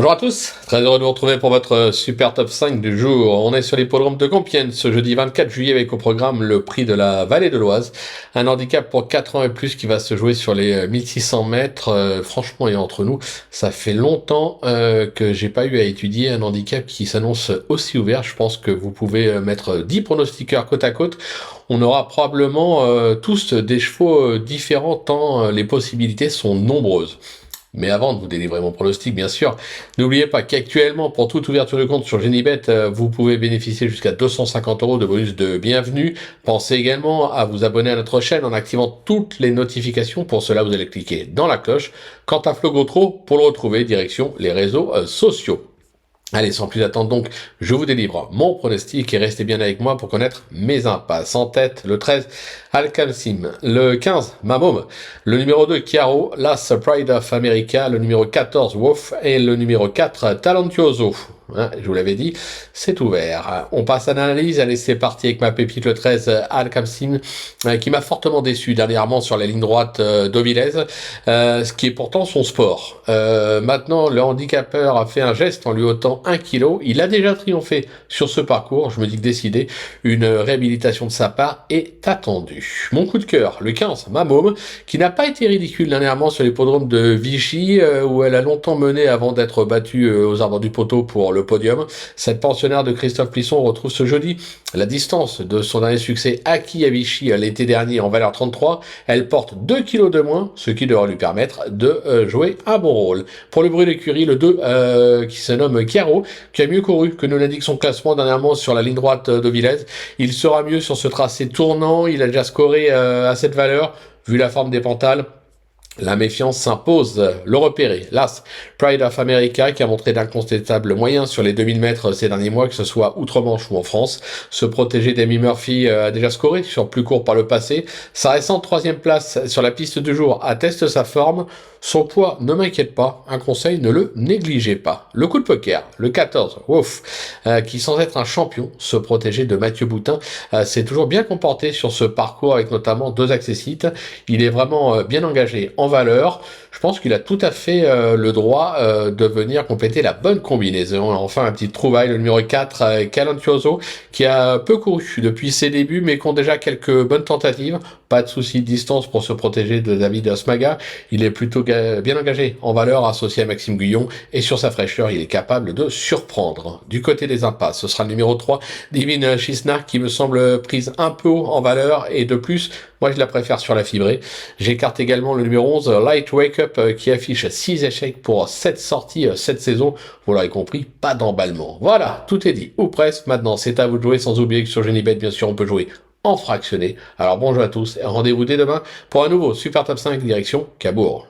Bonjour à tous, très heureux de vous retrouver pour votre super top 5 du jour. On est sur l'hippodrome de Compiègne ce jeudi 24 juillet avec au programme le prix de la Vallée de l'Oise. Un handicap pour 4 ans et plus qui va se jouer sur les 1600 mètres. Franchement, et entre nous, ça fait longtemps que j'ai pas eu à étudier un handicap qui s'annonce aussi ouvert. Je pense que vous pouvez mettre 10 pronostiqueurs côte à côte. On aura probablement tous des chevaux différents tant les possibilités sont nombreuses. Mais avant de vous délivrer mon pronostic, bien sûr, n'oubliez pas qu'actuellement, pour toute ouverture de compte sur Genibet, vous pouvez bénéficier jusqu'à 250 € de bonus de bienvenue. Pensez également à vous abonner à notre chaîne en activant toutes les notifications. Pour cela, vous allez cliquer dans la cloche. Quant à Flo Gautreau, pour le retrouver, direction les réseaux sociaux. Allez, sans plus attendre donc, je vous délivre mon pronostic et restez bien avec moi pour connaître mes impasses. En tête, le 13, Alcalsim, le 15, Mamom, le numéro 2, Chiaro, l'As Pride of America, le numéro 14, Wolf et le numéro 4, Talentuoso. Hein, je vous l'avais dit, c'est ouvert. On passe à l'analyse. Allez, c'est parti avec ma pépite le 13, Alcalsim, qui m'a fortement déçu dernièrement sur la ligne droite d'Ovilez, ce qui est pourtant son sport. Maintenant, le handicapeur a fait un geste en lui ôtant 1 kg. Il a déjà triomphé sur ce parcours. Je me dis que décider, une réhabilitation de sa part est attendue. Mon coup de cœur, le 15, Mamom, qui n'a pas été ridicule dernièrement sur l'hippodrome de Vichy, où elle a longtemps mené avant d'être battue aux arbres du poteau pour le podium. Cette pensionnaire de Christophe Plisson retrouve ce jeudi la distance de son dernier succès acquis à Vichy l'été dernier en valeur 33. Elle porte 2 kg de moins, ce qui devrait lui permettre de jouer un bon rôle. Pour le bruit d'écurie, le 2 qui se nomme Chiaro, qui a mieux couru que nous l'indique son classement dernièrement sur la ligne droite de Villez. Il sera mieux sur ce tracé tournant, il a déjà scoré à cette valeur, vu la forme des pantales. La méfiance s'impose, le repérer. L'As, Pride of America, qui a montré d'incontestables moyens sur les 2000 mètres ces derniers mois, que ce soit outre-Manche ou en France. Se protéger d'Amy Murphy a déjà scoré sur plus court par le passé. Sa récente 3e place sur la piste du jour atteste sa forme. Son poids ne m'inquiète pas. Un conseil, ne le négligez pas. Le coup de poker, le 14, Wolf, qui sans être un champion, se protéger de Mathieu Boutin, s'est toujours bien comporté sur ce parcours avec notamment 2 accessites. Il est vraiment bien engagé en valeur. Je pense qu'il a tout à fait le droit de venir compléter la bonne combinaison. Enfin, un petit trouvaille, le numéro 4, Talentuoso, qui a peu couru depuis ses débuts, mais qui ont déjà quelques bonnes tentatives. Pas de souci de distance pour se protéger de David Osmaga. Il est plutôt bien engagé en valeur, associé à Maxime Guyon, et sur sa fraîcheur, il est capable de surprendre. Du côté des impasses, ce sera le numéro 3, Divine Chisna, qui me semble prise un peu haut en valeur, et de plus, moi je la préfère sur la fibrée. J'écarte également le numéro 11, Light Wake Up, qui affiche 6 échecs pour 7 sorties cette saison. Vous l'aurez compris, pas d'emballement. Voilà, tout est dit, ou presque. Maintenant, c'est à vous de jouer, sans oublier que sur Genibet, bien sûr, on peut jouer en fractionné. Alors bonjour à tous, et rendez-vous dès demain pour un nouveau Super Top 5 direction Cabourg.